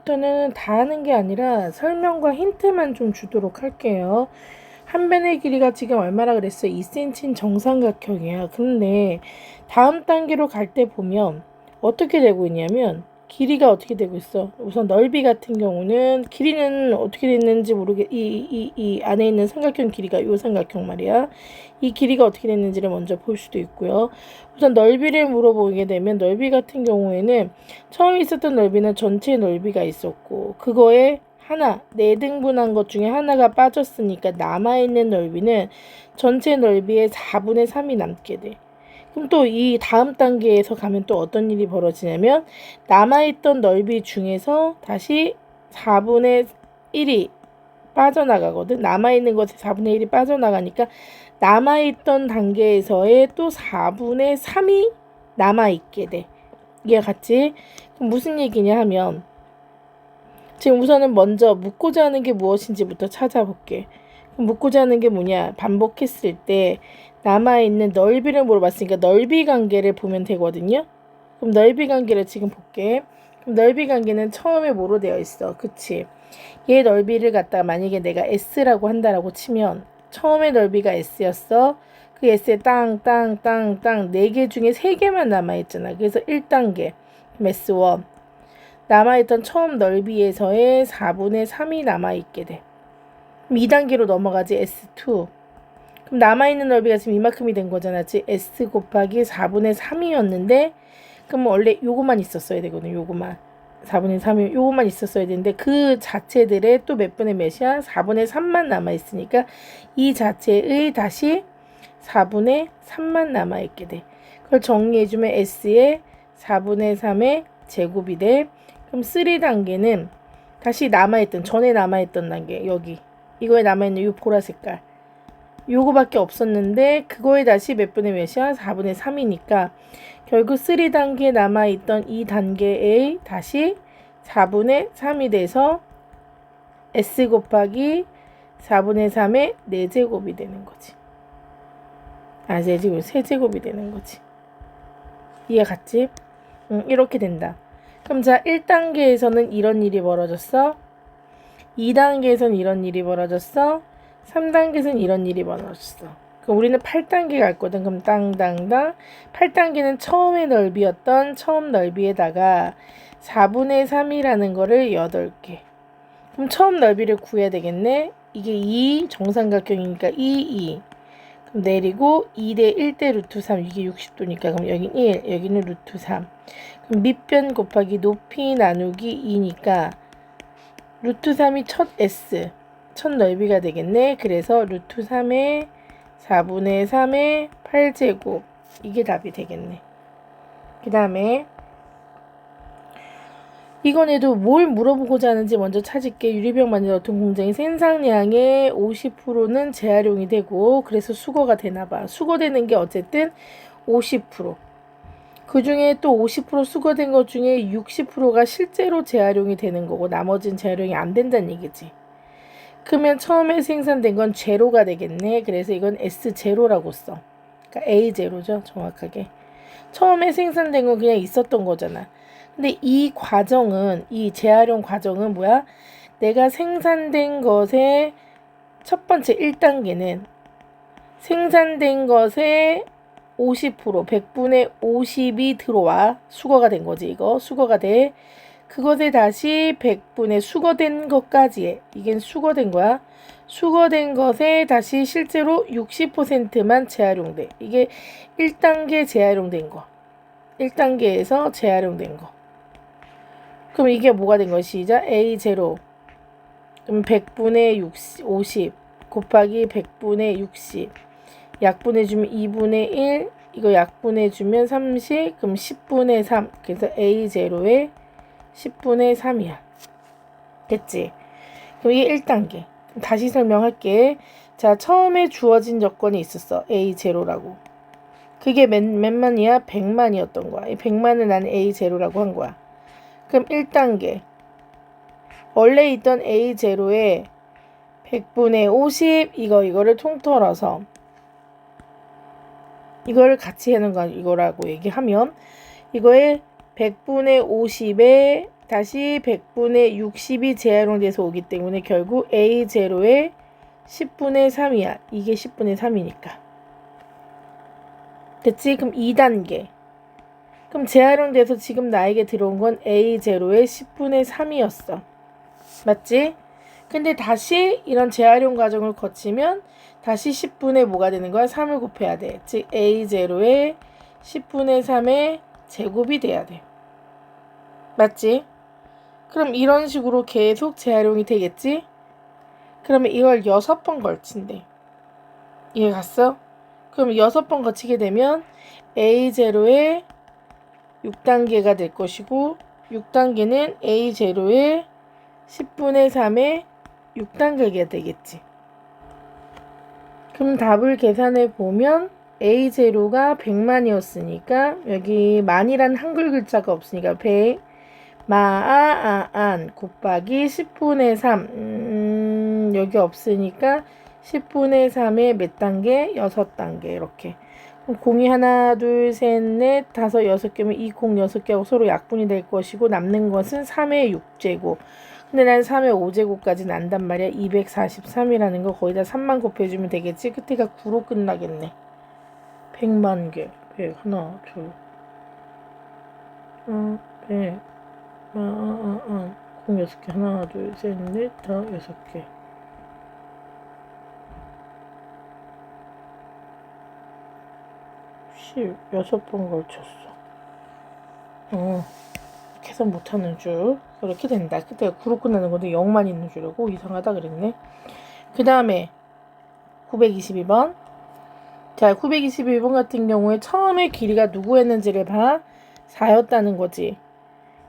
이제부터는 다 하는 게 아니라 설명과 힌트만 좀 주도록 할게요. 한 변의 길이가 지금 얼마나 그랬어요? 2cm인 정삼각형이야. 근데 다음 단계로 갈 때 보면 어떻게 되고 있냐면 길이가 어떻게 되고 있어? 우선 넓이 같은 경우는 길이는 어떻게 됐는지 이 안에 있는 삼각형 길이가 요 삼각형 말이야. 이 길이가 어떻게 됐는지를 먼저 볼 수도 있고요. 우선 넓이를 물어보게 되면 넓이 같은 경우에는 처음 있었던 넓이는 전체 넓이가 있었고 그거에 하나, 4등분한 것 중에 하나가 빠졌으니까 남아있는 넓이는 전체 넓이의 4분의 3이 남게 돼. 그럼 또 이 다음 단계에서 가면 또 어떤 일이 벌어지냐면 남아있던 넓이 중에서 다시 4분의 1이 빠져나가거든. 남아있는 것에 4분의 1이 빠져나가니까 남아있던 단계에서의 또 4분의 3이 남아있게 돼. 이해 갔지? 그럼 무슨 얘기냐 하면 지금 우선은 먼저 묻고자 하는 게 무엇인지부터 찾아볼게. 묻고자 하는 게 뭐냐? 반복했을 때 남아있는 넓이를 물어봤으니까 넓이 관계를 보면 되거든요. 그럼 넓이 관계를 지금 볼게. 그럼 넓이 관계는 처음에 뭐로 되어 있어? 그치? 얘 넓이를 갖다가 만약에 내가 S라고 한다라고 치면 처음에 넓이가 S였어. 그 S에 땅땅 4개 중에 3개만 남아있잖아. 그래서 1단계 S1 남아있던 처음 넓이에서의 4분의 3이 남아있게 돼. 그럼 2단계로 넘어가지. S2 그럼 남아있는 넓이가 지금 이만큼이 된 거잖아. 즉 S 곱하기 4분의 3이었는데 그럼 원래 요거만 있었어야 되거든. 요거만 4분의 3이 요거만 있었어야 되는데 그 자체들의 또 몇 분의 몇이야? 4분의 3만 남아있으니까 이 자체의 다시 4분의 3만 남아있게 돼. 그걸 정리해주면 S의 4분의 3의 제곱이 돼. 그럼 3단계는 다시 남아있던 전에 남아있던 단계 여기 이거에 남아있는 요 보라 색깔 요거밖에 없었는데 그거에 다시 몇 분의 몇이야? 4분의 3이니까 결국 3단계에 남아있던 이 단계에 다시 4분의 3이 돼서 S 곱하기 4분의 3의 4제곱이 되는 거지. 아, 4제곱, 3제곱이 되는 거지. 이해 갔지? 이렇게 된다. 그럼 자 1단계에서는 이런 일이 벌어졌어. 2단계에서는 이런 일이 벌어졌어. 3단계에서는 이런 일이 벌어졌어. 그럼 우리는 8단계 갈 거든. 그럼 땅땅땅 8단계는 처음의 넓이였던 처음 넓이에다가 4분의 3이라는 거를 8개. 그럼 처음 넓이를 구해야 되겠네. 이게 2 정삼각형이니까 2. 그럼 내리고 2대 1대 루트 3 이게 60도니까 그럼 여긴 1 여기는 루트 3 그럼 밑변 곱하기 높이 나누기 2니까 루트 3이 첫 S 첫 넓이가 되겠네. 그래서 루트 3의 4분의 3의 8제곱 이게 답이 되겠네. 그 다음에 이번에도 뭘 물어보고자 하는지 먼저 찾을게. 유리병 만드는 공장의 생산량의 50%는 재활용이 되고 그래서 수거가 되나봐. 수거되는 게 어쨌든 50%. 그 중에 또 50% 수거된 것 중에 60%가 실제로 재활용이 되는 거고 나머지는 재활용이 안 된다는 얘기지. 그러면 처음에 생산된 건 제로가 되겠네. 그래서 이건 S0라고 써. 그러니까 A0죠. 정확하게. 처음에 생산된 건 그냥 있었던 거잖아. 근데 이 과정은 이 재활용 과정은 뭐야? 내가 생산된 것의 첫 번째 1단계는 생산된 것의 50% 100분의 50이 들어와 수거가 된 거지. 이거 수거가 돼. 그것에 다시 100분의 수거된 것까지 해. 이게 수거된 거야. 수거된 것에 다시 실제로 60%만 재활용돼. 이게 1단계 재활용된 거. 1단계에서 재활용된 거. 그럼 이게 뭐가 된 것이죠? A0 그럼 100분의 50 곱하기 100분의 60 약분해주면 2분의 1 이거 약분해주면 30 그럼 10분의 3 그래서 A0의 10분의 3이야. 됐지? 그럼 이게 1단계. 다시 설명할게. 자, 처음에 주어진 조건이 있었어. A0라고. 그게 몇만이야? 100만이었던 거야. 이 100만을 나는 A0라고 한 거야. 그럼 1단계. 원래 있던 A0에 100분의 50 이거를 통틀어서 이거를 같이 하는 거 이거라고 얘기하면 이거에 100분의 50에 다시 100분의 60이 재활용돼서 오기 때문에 결국 A0의 10분의 3이야. 이게 10분의 3이니까. 됐지? 그럼 2단계. 그럼 재활용돼서 지금 나에게 들어온 건 A0의 10분의 3이었어. 맞지? 근데 다시 이런 재활용 과정을 거치면 다시 10분의 뭐가 되는 거야? 3을 곱해야 돼. 즉 A0의 10분의 3의 제곱이 돼야 돼. 맞지? 그럼 이런 식으로 계속 재활용이 되겠지? 그러면 이걸 6번 걸친대. 이해 갔어? 그럼 6번 거치게 되면 A0의 6단계가 될 것이고 6단계는 A0의 10분의 3의 6단계가 되겠지. 그럼 답을 계산해 보면 A0가 100만이었으니까 여기 만이란 한글 글자가 없으니까 100 마아아안 곱하기 10분의 3 여기 없으니까 10분의 3의 몇 단계? 6단계 이렇게. 공이 하나 둘 셋 넷 다섯 6개면 이 공 6개하고 서로 약분이 될 것이고 남는 것은 3의 6제곱. 근데 난 3의 5제곱까지 난단 말이야. 243이라는 거 거기다 3만 곱해주면 되겠지. 끝에가 9로 끝나겠네. 100만 개. 100 하나 둘 100 공 6개 하나 둘 셋 넷 다섯 6개. 16번 걸쳤어. 계산 못하는 줄. 그렇게 된다. 그때가 9로 끝나는 건데 0만 있는 줄 알고 이상하다 그랬네. 그 다음에 922번. 자, 921번 같은 경우에 처음에 길이가 누구였는지를 봐. 4였다는 거지.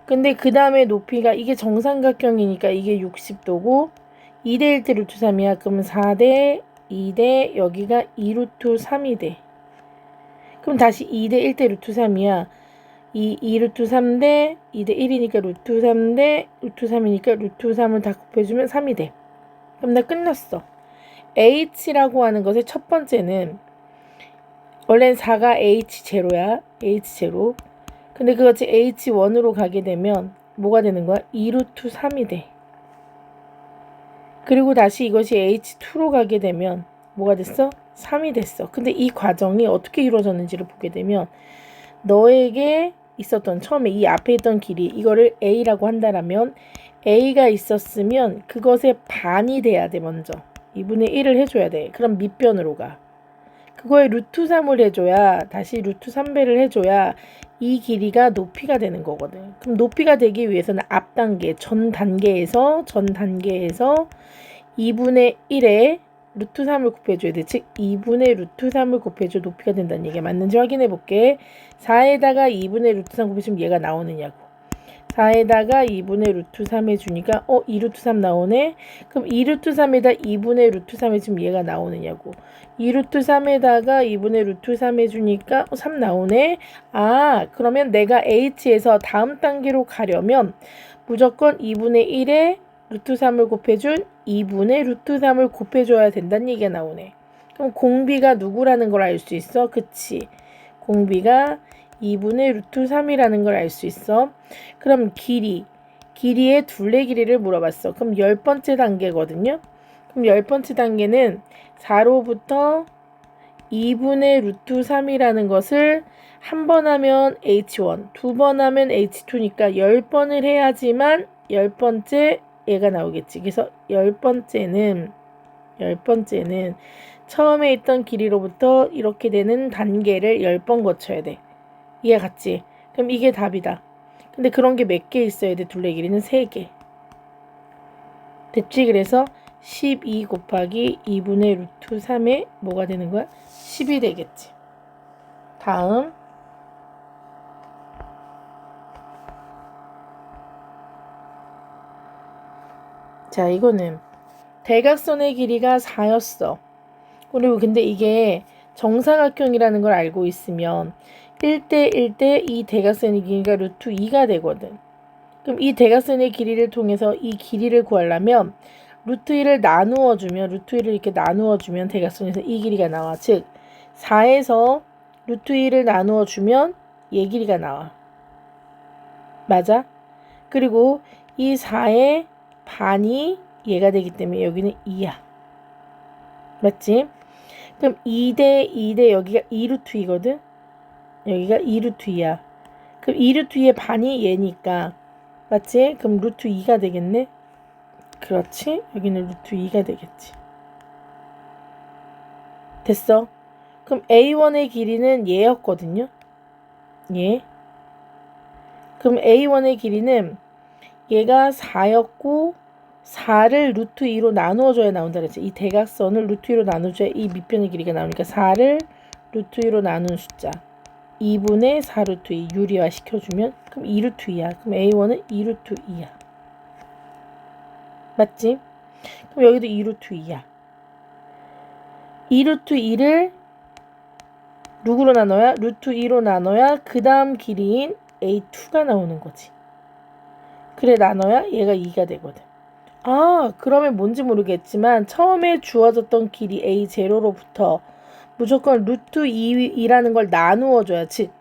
근데 그 다음에 높이가 이게 정삼각형이니까 이게 60도고 2대 1대 루트 3이야. 그러면 4대 2대 여기가 2루트 3이 돼. 그럼 다시 2대 1대 루트 3이야. 2루트 3대 2대 1이니까 루트 3대 루트 3이니까 루트 3을 다 곱해주면 3이 돼. 그럼 나 끝났어. H라고 하는 것의 첫 번째는 원래는 4가 H0야. H0. 근데 그것이 H1으로 가게 되면 뭐가 되는 거야? 2루트 3이 돼. 그리고 다시 이것이 H2로 가게 되면 뭐가 됐어? 3이 됐어. 근데 이 과정이 어떻게 이루어졌는지를 보게 되면 너에게 있었던 처음에 이 앞에 있던 길이 이거를 A라고 한다라면 A가 있었으면 그것의 반이 돼야 돼. 먼저 2분의 1을 해줘야 돼. 그럼 밑변으로 가. 그거에 루트 3을 해줘야 다시 루트 3배를 해줘야 이 길이가 높이가 되는 거거든. 그럼 높이가 되기 위해서는 앞 단계 전 단계에서 2분의 1에 루트 3을 곱해줘야 돼. 즉 2분의 루트 3을 곱해줘 높이가 된다는 얘기가 맞는지 확인해 볼게. 4에다가 2분의 루트 3 곱해주면 얘가 나오느냐고. 4에다가 2분의 루트 3 해주니까 2루트 3 나오네. 그럼 2루트 3에다 2분의 루트 3 해주면 얘가 나오느냐고. 2루트 3에다가 2분의 루트 3 해주니까 3 나오네. 그러면 내가 H에서 다음 단계로 가려면 무조건 2분의 1에 루트 3을 곱해준 2분의 루트 3을 곱해줘야 된다는 얘기가 나오네. 그럼 공비가 누구라는 걸 알 수 있어? 그치. 공비가 2분의 루트 3이라는 걸 알 수 있어. 그럼 길이의 둘레 길이를 물어봤어. 그럼 10번째 단계거든요. 그럼 10번째 단계는 4로부터 2분의 루트 3이라는 것을 한 번 하면 H1, 두 번 하면 H2니까 10번을 해야지만 10번째 얘가 나오겠지. 그래서 10번째는 처음에 있던 길이로부터 이렇게 되는 단계를 10번 거쳐야 돼. 이해 갔지? 그럼 이게 답이다. 근데 그런 게 몇 개 있어야 돼? 둘레 길이는 3개. 됐지? 그래서 12 곱하기 2분의 루트 3에 뭐가 되는 거야? 10이 되겠지. 다음. 자, 이거는 대각선의 길이가 4였어. 그리고 근데 이게 정사각형이라는 걸 알고 있으면 1대 1대 이 대각선의 길이가 루트 2가 되거든. 그럼 이 대각선의 길이를 통해서 이 길이를 구하려면 루트 1을 나누어주면 루트 1을 이렇게 나누어주면 대각선에서 이 길이가 나와. 즉 4에서 루트 1을 나누어주면 얘 길이가 나와. 맞아? 그리고 이 4의 반이 얘가 되기 때문에 여기는 2야. 맞지? 그럼 2대 2대 여기가 2루트 2거든? 여기가 2루트 2야. 그럼 2루트 2의 반이 얘니까. 맞지? 그럼 루트 2가 되겠네? 그렇지? 여기는 루트 2가 되겠지. 됐어? 그럼 A1의 길이는 얘였거든요? 얘. 그럼 A1의 길이는 얘가 4였고 4를 루트 2로 나누어줘야 나온다 그랬지. 이 대각선을 루트 2로 나누어줘야 이 밑변의 길이가 나오니까 4를 루트 2로 나눈 숫자 2분의 4 루트 2 유리화 시켜주면 그럼 2 루트 2야. 그럼 A1은 2 루트 2야. 맞지? 그럼 여기도 2 루트 2야. 2 루트 2를 누구로 나눠야? 루트 2로 나눠야 그 다음 길이인 A2가 나오는 거지. 그래 나눠야 얘가 2가 되거든. 아, 그러면 뭔지 모르겠지만 처음에 주어졌던 길이 A0로부터 무조건 루트 2라는 걸 나누어줘야, 즉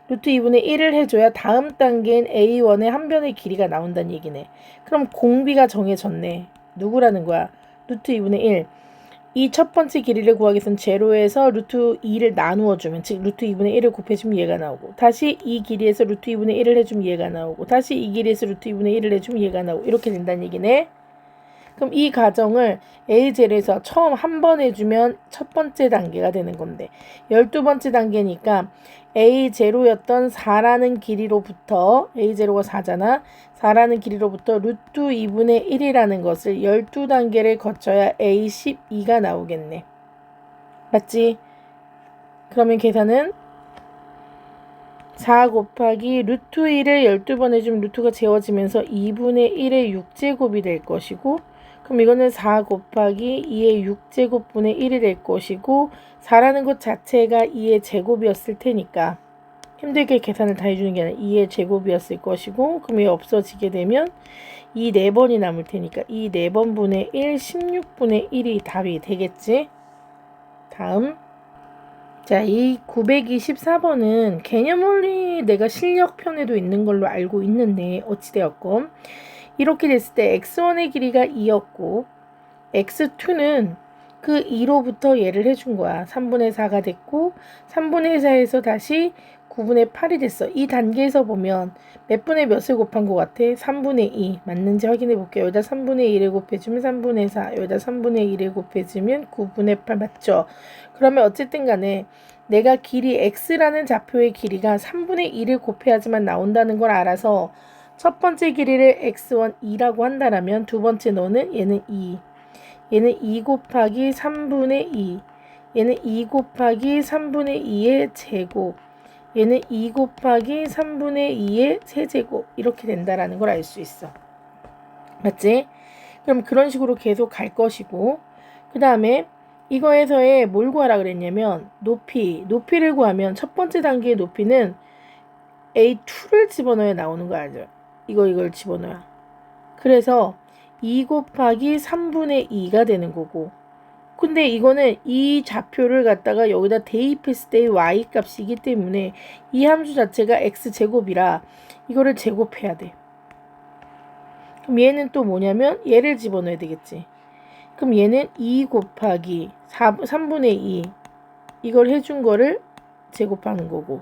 루트 2분의 1을 해줘야 다음 단계인 A1의 한 변의 길이가 나온다는 얘기네. 그럼 공비가 정해졌네. 누구라는 거야? 루트 2분의 1. 이 첫 번째 길이를 구하기 위해서는 제로에서 루트 2를 나누어주면, 즉 루트 2분의 1을 곱해주면 얘가 나오고, 다시 이 길이에서 루트 2분의 1을 해주면 얘가 나오고, 다시 이 길이에서 루트 2분의 1을 해주면 얘가 나오고, 이렇게 된다는 얘기네. 그럼 이 과정을 A0에서 처음 한 번 해주면 첫 번째 단계가 되는 건데 12번째 단계니까 A0였던 4라는 길이로부터 A0가 4잖아. 4라는 길이로부터 루트 2분의 1이라는 것을 12단계를 거쳐야 A12가 나오겠네. 맞지? 그러면 계산은 4 곱하기 루트 1을 12번 해주면 루트가 재워지면서 2분의 1의 6제곱이 될 것이고, 그럼 이거는 4 곱하기 2의 6제곱분의 1이 될 것이고, 4라는 것 자체가 2의 제곱이었을 테니까 힘들게 계산을 다 해주는 게 아니라 2의 제곱이었을 것이고, 그럼 이게 없어지게 되면 이 4번이 남을 테니까 이 4번분의 1, 16분의 1이 답이 되겠지? 다음. 자, 이 924번은 개념원리 내가 실력편에도 있는 걸로 알고 있는데 어찌되었건 이렇게 됐을 때 x1의 길이가 2였고 x2는 그 2로부터 얘를 해준 거야. 3분의 4가 됐고 3분의 4에서 다시 9분의 8이 됐어. 이 단계에서 보면 몇 분의 몇을 곱한 것 같아? 3분의 2 맞는지 확인해 볼게요. 여기다 3분의 1을 곱해주면 3분의 4, 여기다 3분의 1을 곱해주면 9분의 8 맞죠? 그러면 어쨌든 간에 내가 길이 x라는 좌표의 길이가 3분의 1을 곱해야지만 나온다는 걸 알아서 첫 번째 길이를 x1 2라고 한다면 두 번째 너는 얘는 2, 얘는 2 곱하기 3분의 2, 얘는 2 곱하기 3분의 2의 제곱, 얘는 2 곱하기 3분의 2의 세제곱 이렇게 된다라는 걸 알 수 있어. 맞지? 그럼 그런 식으로 계속 갈 것이고, 그 다음에 이거에서의 뭘 구하라 그랬냐면 높이를 구하면 첫 번째 단계의 높이는 A2를 집어넣어야 나오는 거 알죠? 이걸 집어넣어야. 그래서 2 곱하기 3분의 2가 되는 거고, 근데 이거는 이 좌표를 갖다가 여기다 대입했을 때의 y 값이기 때문에 이 함수 자체가 x제곱이라 이거를 제곱해야 돼. 그럼 얘는 또 뭐냐면 얘를 집어넣어야 되겠지. 그럼 얘는 2 곱하기 3분의 2 이걸 해준 거를 제곱하는 거고,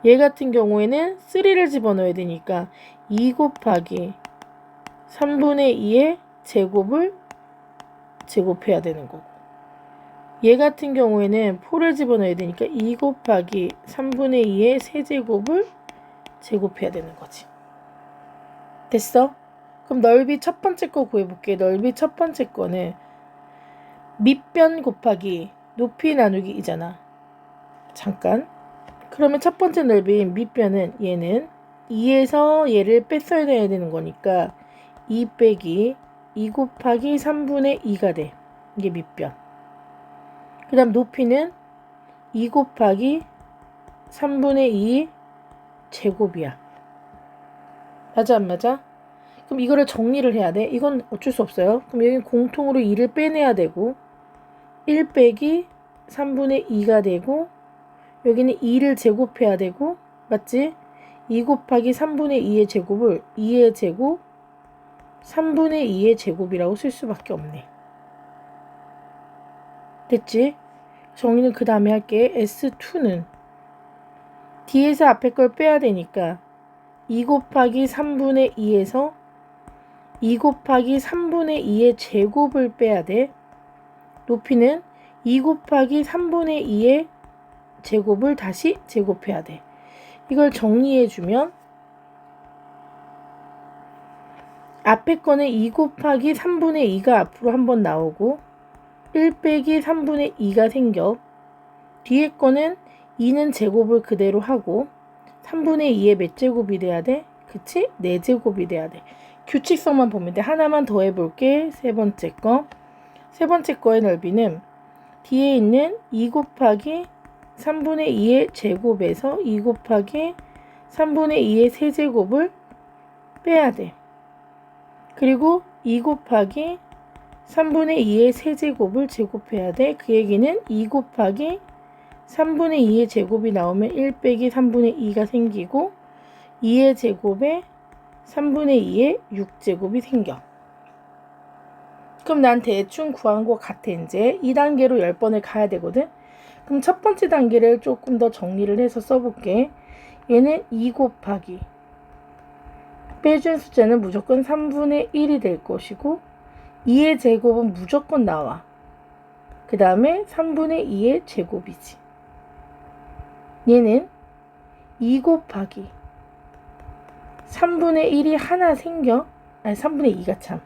얘 같은 경우에는 3를 집어넣어야 되니까 2 곱하기 3분의 2의 제곱을 제곱해야 되는 거고, 얘 같은 경우에는 4를 집어넣어야 되니까 2 곱하기 3분의 2의 세제곱을 제곱해야 되는 거지. 됐어? 그럼 넓이 첫 번째 거 구해볼게. 넓이 첫 번째 거는 밑변 곱하기 높이 나누기 이잖아. 잠깐. 그러면 첫 번째 넓이인 밑변은 얘는 2에서 얘를 뺐어야 되는 거니까 2 빼기 2 곱하기 3분의 2가 돼. 이게 밑변. 그 다음 높이는 2 곱하기 3분의 2 제곱이야. 맞아 안 맞아? 그럼 이거를 정리를 해야 돼. 이건 어쩔 수 없어요. 그럼 여기 공통으로 2를 빼내야 되고 1 빼기 3분의 2가 되고 여기는 2를 제곱해야 되고, 맞지? 2 곱하기 3분의 2의 제곱을 2의 제곱 3분의 2의 제곱이라고 쓸 수밖에 없네. 됐지? 정리는 그 다음에 할게. S2는 D에서 앞에 걸 빼야 되니까 2 곱하기 3분의 2에서 2 곱하기 3분의 2의 제곱을 빼야 돼. 높이는 2 곱하기 3분의 2의 제곱을 다시 제곱해야 돼. 이걸 정리해주면 앞에 거는 2 곱하기 3분의 2가 앞으로 한번 나오고 1 빼기 3분의 2가 생겨. 뒤에 거는 2는 제곱을 그대로 하고 3분의 2의 몇 제곱이 돼야 돼? 그치? 4제곱이 돼야 돼. 규칙성만 보면 돼. 하나만 더 해볼게. 세 번째 거. 세 번째 거의 넓이는 뒤에 있는 2 곱하기 3분의 2의 제곱에서 2 곱하기 3분의 2의 세제곱을 빼야 돼. 그리고 2 곱하기 3분의 2의 세제곱을 제곱해야 돼. 그 얘기는 2 곱하기 3분의 2의 제곱이 나오면 1 빼기 3분의 2가 생기고 2의 제곱에 3분의 2의 6제곱이 생겨. 그럼 난 대충 구한 것 같아. 이제 2단계로 10번을 가야 되거든. 그럼 첫 번째 단계를 조금 더 정리를 해서 써볼게. 얘는 2 곱하기 빼준 숫자는 무조건 3분의 1이 될 것이고 2의 제곱은 무조건 나와. 그 다음에 3분의 2의 제곱이지. 얘는 2 곱하기 3분의 1이 하나 생겨. 아니 3분의 2가 참.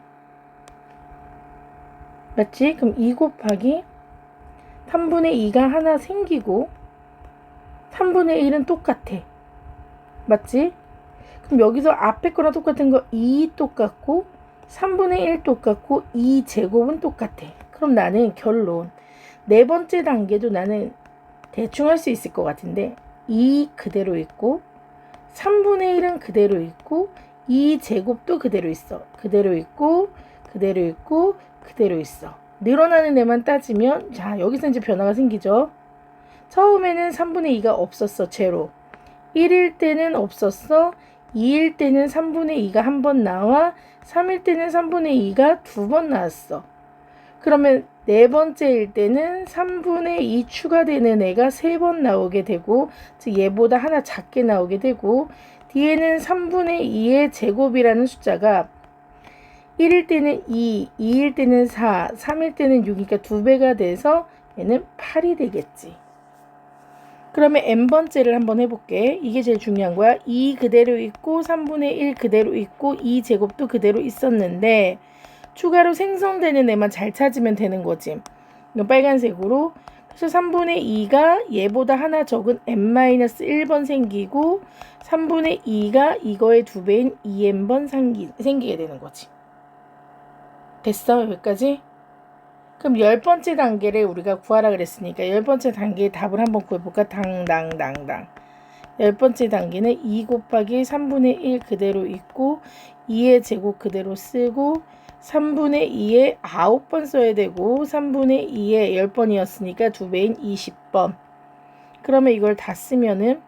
맞지? 그럼 2 곱하기 3분의 2가 하나 생기고 3분의 1은 똑같아. 맞지? 그럼 여기서 앞에 거랑 똑같은 거 2 똑같고 3분의 1 똑같고 2 제곱은 똑같아. 그럼 나는 결론. 네 번째 단계도 나는 대충 할 수 있을 것 같은데 2 그대로 있고 3분의 1은 그대로 있고 2 제곱도 그대로 있어. 그대로 있고 그대로 있고 그대로 있어. 늘어나는 애만 따지면 자 여기서 이제 변화가 생기죠. 처음에는 3분의 2가 없었어. 제로. 1일 때는 없었어. 2일 때는 3분의 2가 한 번 나와. 3일 때는 3분의 2가 두 번 나왔어. 그러면 네 번째일 때는 3분의 2 추가되는 애가 3번 나오게 되고 즉 얘보다 하나 작게 나오게 되고 뒤에는 3분의 2의 제곱이라는 숫자가 1일 때는 2, 2일 때는 4, 3일 때는 6이니까 2배가 돼서 얘는 8이 되겠지. 그러면 n번째를 한번 해볼게. 이게 제일 중요한 거야. 2 그대로 있고 3분의 1 그대로 있고 2제곱도 그대로 있었는데 추가로 생성되는 애만 잘 찾으면 되는 거지. 이거 빨간색으로. 그래서 3분의 2가 얘보다 하나 적은 n-1번 생기고 3분의 2가 이거의 2배인 2n번 생기게 되는 거지. 됐어? 여기까지? 그럼 10번째 단계를 우리가 구하라 그랬으니까 10번째 단계의 답을 한번 구해볼까? 당당당당. 10번째 단계는 2 곱하기 3분의 1 그대로 있고 2의 제곱 그대로 쓰고 3분의 2에 9번 써야 되고 3분의 2에 10번이었으니까 2배인 20번. 그러면 이걸 다 쓰면은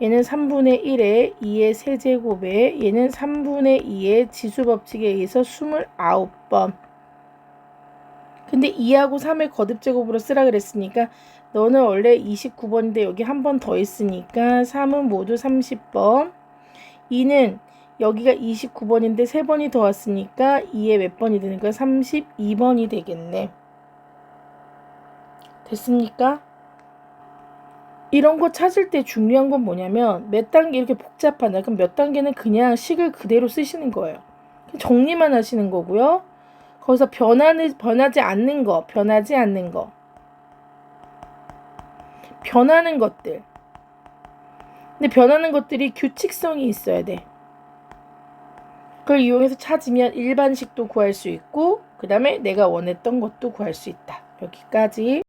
얘는 3분의 1에 2의 세제곱에 얘는 3분의 2의 지수법칙에 의해서 29번. 근데 2하고 3을 거듭제곱으로 쓰라 그랬으니까 너는 원래 29번인데 여기 한 번 더 있으니까 3은 모두 30번. 2는 여기가 29번인데 3번이 더 왔으니까 2에 몇 번이 되니까 32번이 되겠네. 됐습니까? 이런 거 찾을 때 중요한 건 뭐냐면 몇 단계 이렇게 복잡하냐. 그럼 몇 단계는 그냥 식을 그대로 쓰시는 거예요. 정리만 하시는 거고요. 거기서 변하지 않는 거. 변하는 것들. 근데 변하는 것들이 규칙성이 있어야 돼. 그걸 이용해서 찾으면 일반식도 구할 수 있고 그 다음에 내가 원했던 것도 구할 수 있다. 여기까지.